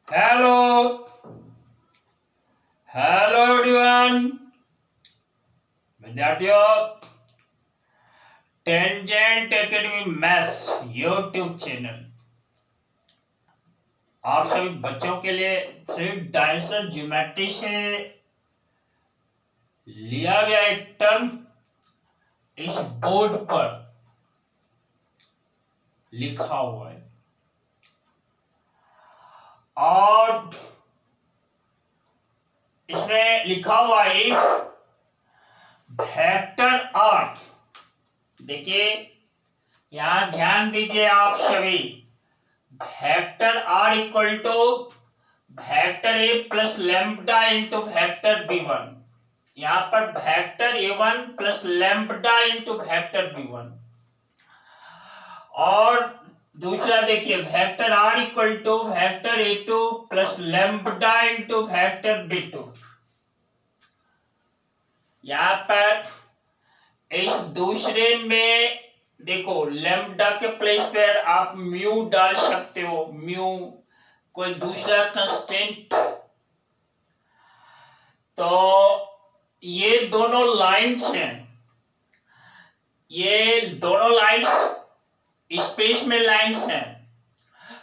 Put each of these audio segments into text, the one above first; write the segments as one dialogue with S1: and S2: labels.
S1: Hello hello everyone. विद्यार्थियों, Tangent Academy maths YouTube channel आप सभी बच्चों के लिए थ्री डायमेंशनल ज्योमेट्री से लिया गया एक टर्म इस बोर्ड पर लिखा हुआ है और इसमें लिखा हुआ है इफ वेक्टर आर। देखिए, यहां ध्यान दीजिए आप सभी। Vector R equal to vector A plus lambda into vector B one. यहां पर vector A one plus lambda into vector B one. और दूसरा देखिए, vector R equal to vector A two plus lambda into vector B two. यहां पर इस दूसरे में देखो, लैम्ब्डा के प्लेस पर आप म्यू डाल सकते हो, म्यू कोई दूसरा कंस्टेंट। तो ये दोनों लाइंस हैं, ये दोनों लाइंस स्पेस में लाइंस हैं।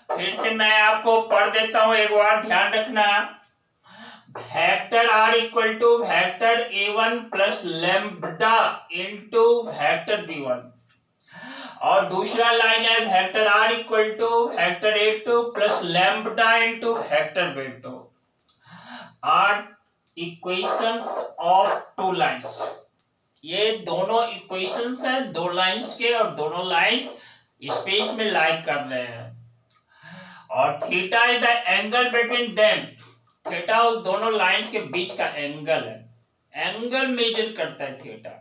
S1: फिर से मैं आपको पढ़ देता हूं, एक बार ध्यान रखना। Vector R equal to vector A one plus lambda into vector B one. और दूसरा लाइन है vector R equal to vector A two plus lambda into vector B two. Are equations of two lines. ये दोनों equations हैं दो lines के, और दोनों लाइंस स्पेस में लाई कर रहे हैं। और theta is the angle between them. Theta उस दोनों लाइंस के बीच का एंगल है, एंगल मेजर करता है थीटा।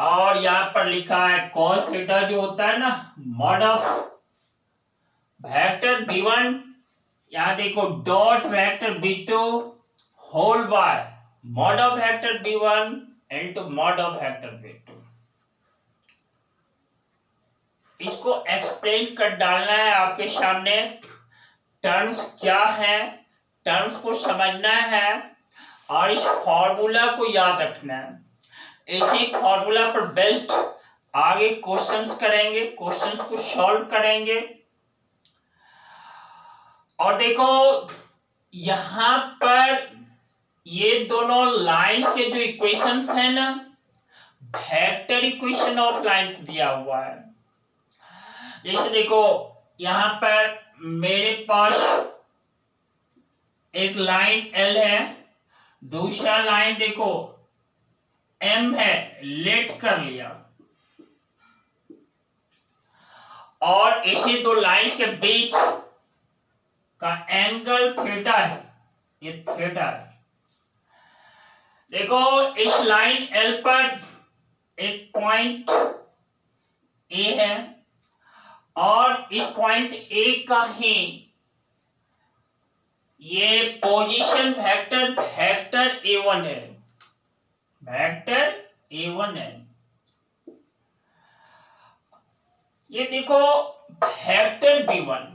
S1: और यहां पर लिखा है cos थीटा जो होता है ना, mod of vector B one, यहां देखो dot vector B two whole by mod of vector B one into mod of vector B two. इसको एक्सप्लेन कर डालना है आपके सामने। टर्म्स क्या है, टर्म्स को समझना है और इस फॉर्मूला को याद रखना है। इसी फॉर्मूला पर बेस्ड आगे क्वेश्चंस करेंगे, क्वेश्चंस को सॉल्व करेंगे। और देखो, यहां पर ये दोनों लाइंस के जो इक्वेशंस है ना, वेक्टर इक्वेशन ऑफ लाइंस दिया हुआ है। जैसे देखो, यहां पर मेरे पास एक लाइन L है, दूसरा लाइन देखो M है, लेट कर लिया। और इसी दो लाइंस के बीच का एंगल थीटा है, ये थीटा है। देखो, इस लाइन L पर एक पॉइंट A है और इस पॉइंट A का ही ये पोजीशन वेक्टर वेक्टर A1 है, वेक्टर A1 है। ये देखो वेक्टर B1,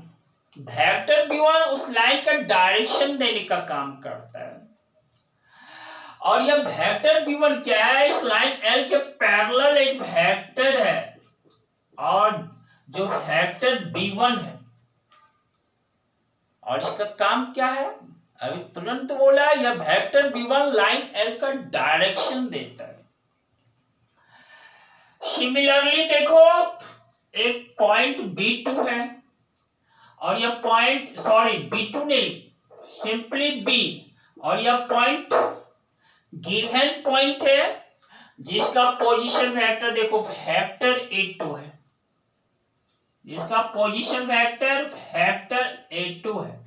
S1: वेक्टर B1 उस लाइन का डायरेक्शन देने का काम करता है। और यह वेक्टर B1 क्या है, इस लाइन L के पैरेलल एक वेक्टर है। और जो वेक्टर B1 है, और इसका काम क्या है, अभी तुरंत बोला, यह वेक्टर B1 लाइन L का डायरेक्शन देता है। सिमिलरली देखो, एक पॉइंट B2 है और यह पॉइंट B2 नहीं, सिंपली B। और यह पॉइंट गिवन पॉइंट है जिसका पोजीशन वेक्टर देखो वेक्टर A2 है, जिसका पोजीशन वेक्टर वेक्टर A2 है।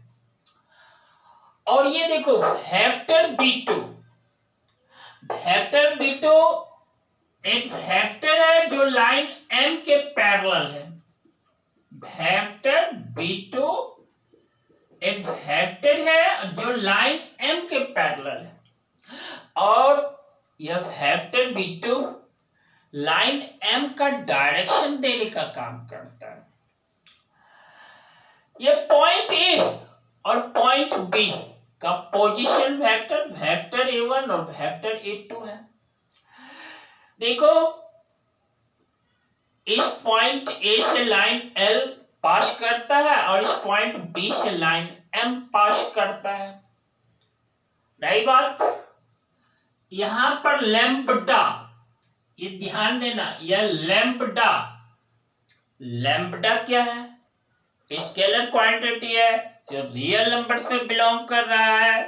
S1: और ये देखो वेक्टर B2, वेक्टर B2 एक वेक्टर है जो लाइन M के पैरेलल है। वेक्टर B2 एक वेक्टर है जो लाइन M के पैरेलल है। और यह वेक्टर B2 लाइन M का डायरेक्शन देने का काम करता है। यह पॉइंट A और पॉइंट बी का पोजीशन वेक्टर वेक्टर A1 और वेक्टर A2 है। देखो इस पॉइंट ए से लाइन L पास करता है और इस पॉइंट बी से लाइन M पास करता है। रही बात यहां पर लैम्ब्डा, ये ध्यान देना, यह लैम्ब्डा, लैम्ब्डा क्या है? स्केलर क्वांटिटी है जो रियल नंबर्स में बिलोंग कर रहा है।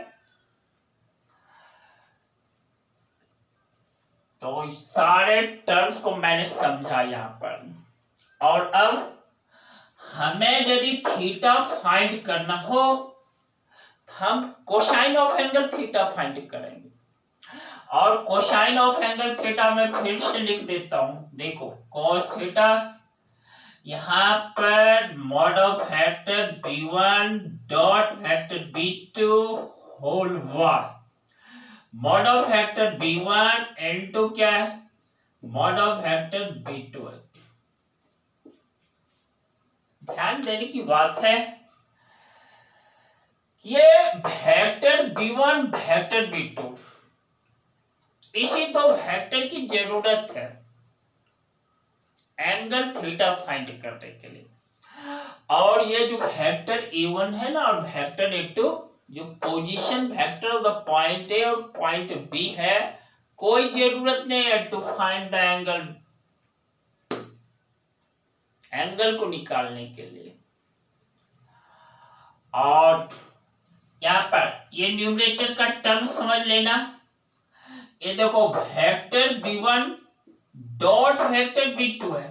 S1: तो इस सारे टर्म्स को मैंने समझा यहां पर। और अब हमें यदि थीटा फाइंड करना हो हम cosine of angle theta find करेंगे। और कोसाइन ऑफ एंगल थीटा में फिर से लिख देता हूं, देखो cos थीटा यहां पर mod of vector B1 dot vector B2 whole word, mod of vector B1 into क्या है, मॉड ऑफ वेक्टर B2 है। ध्यान देने की बात है, ये वेक्टर B1 वेक्टर B2 इसी तो वेक्टर की जरूरत है एंगल थीटा फाइंड करने के लिए। और ये जो वेक्टर A1 है ना और वेक्टर A2 जो position vector of the point A और पॉइंट B है, कोई जरूरत नहीं है to find the angle, angle को निकालने के लिए। और यहां पर ये न्यूमरेटर का टर्म समझ लेना, ये देखो vector B1 dot vector B2 है,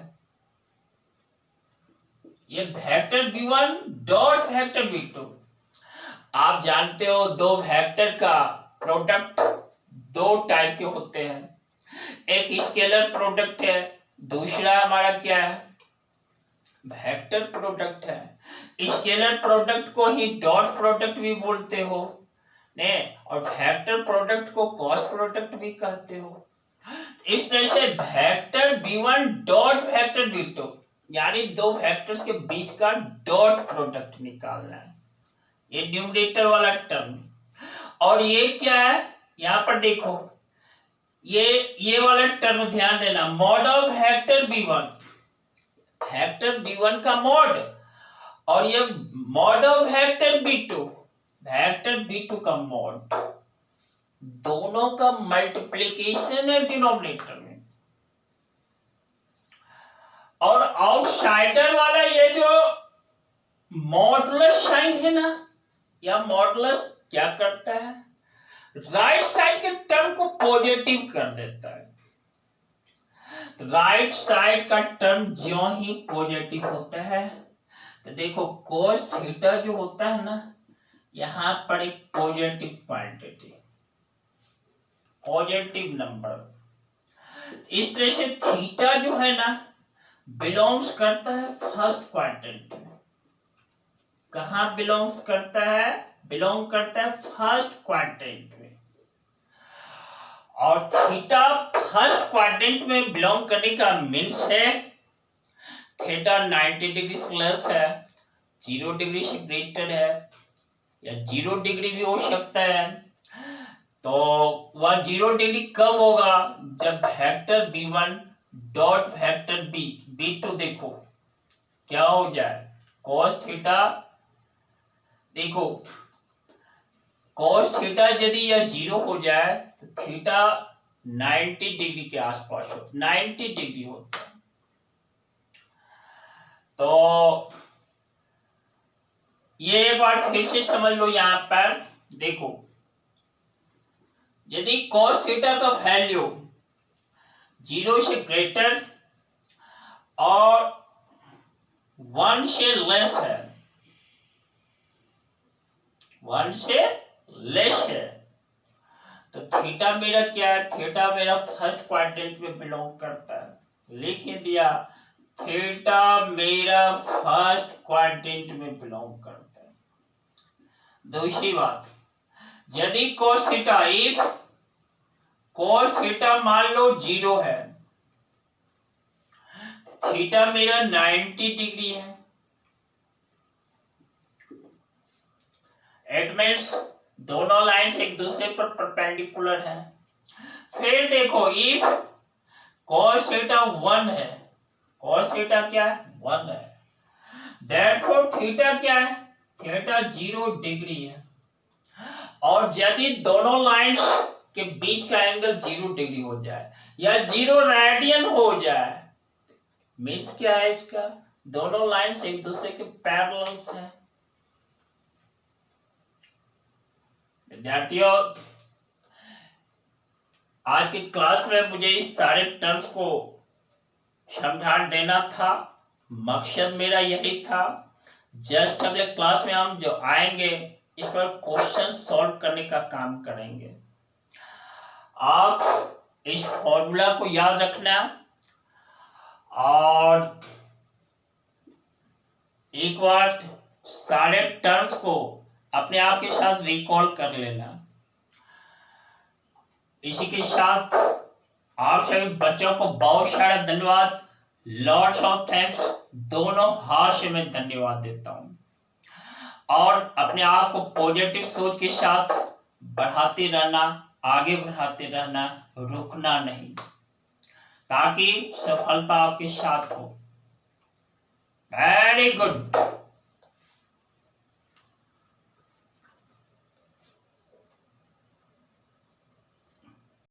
S1: ये vector B1 dot vector B2। आप जानते हो दो वेक्टर का प्रोडक्ट दो टाइप के होते हैं, एक स्केलर प्रोडक्ट है, दूसरा हमारा क्या है, वेक्टर प्रोडक्ट है। स्केलर प्रोडक्ट को ही डॉट प्रोडक्ट भी बोलते हो ने, और वेक्टर प्रोडक्ट को क्रॉस प्रोडक्ट भी कहते हो। इस तरह से vector B1 dot vector B2 यानी दो वेक्टर्स के बीच का डॉट प्रोडक्ट निकालना है, ये न्यूमरेटर वाला टर्म। और ये क्या है, यहां पर देखो ये वाला टर्म ध्यान देना, mod of vector B1, vector B1 का मॉड, और ये mod of vector B2, vector B2 का मॉड, दोनों का मल्टीप्लिकेशन है डिनोमिनेटर में। और आउटसाइडर वाला ये जो मॉडुलस साइन है ना, या मॉडुलस क्या करता है, राइट साइड के टर्म को पॉजिटिव कर देता है। राइट साइड का टर्म ज्यों ही पॉजिटिव होता है तो देखो cos थीटा जो होता है ना, यहां पर एक पॉजिटिव क्वांटिटी, पॉजिटिव नंबर। इस तरह से थीटा जो है ना बिलोंग्स करता है फर्स्ट क्वाड्रेंट में। कहां बिलोंग्स करता है, बिलोंग करता है फर्स्ट क्वाड्रेंट में। और थीटा फर्स्ट क्वाड्रेंट में बिलोंग करने का मीन्स है थीटा 90 डिग्री प्लस है, 0 डिग्री से ग्रेटर है, या 0 डिग्री भी हो सकता है। तो वह 0 डिग्री कब होगा, जब vector B1 dot vector B2 देखो क्या हो जाए, cos थीटा, देखो cos थीटा यदि यह 0 हो जाए तो थीटा 90 डिग्री के आसपास हो, 90 डिग्री होता है। तो ये एक बार फिर से समझ लो, यहां पर देखो यदि cos थीटा का वैल्यू 0 से ग्रेटर और 1 से लेस है, 1 से लेस है, तो थीटा मेरा क्या है, थीटा मेरा फर्स्ट क्वाड्रेंट में बिलोंग करता है। लिख दिया, थीटा मेरा फर्स्ट क्वाड्रेंट में बिलोंग करता है। दूसरी बात, यदि cos theta, if cos theta मान लो 0 है, थीटा मेरा 90 डिग्री है, इट मीन्स दोनों लाइंस एक दूसरे पर परपेंडिकुलर हैं। फिर देखो इफ cos थीटा 1 है, cos थीटा क्या है 1 है, therefore थीटा क्या है, थीटा 0 डिग्री है। और यदि दोनों लाइंस के बीच का एंगल 0 डिग्री हो जाए या 0 रेडियन हो जाए, मीन्स क्या है इसका, दोनों लाइंस एक दूसरे के पैरेलल्स हैं। विद्यार्थियों आज की क्लास में मुझे इस सारे टर्म्स को समझा देना था, मकसद मेरा यही था। जस्ट अगले क्लास में हम जो आएंगे इस पर क्वेश्चन सॉल्व करने का काम करेंगे। आप इस फॉर्मूला को याद रखना और एक बार सारे टर्म्स को अपने आप के साथ रिकॉल कर लेना। इसी के साथ आप सभी बच्चों को बहुत सारा धन्यवाद, लॉट्स ऑफ थैंक्स, दोनों हाथ से मैं धन्यवाद देता हूँ। और अपने आप को पॉजिटिव सोच के साथ बढ़ाते रहना, आगे बढ़ाते रहना, रुकना नहीं, ताकि सफलता आपके साथ हो। Very good.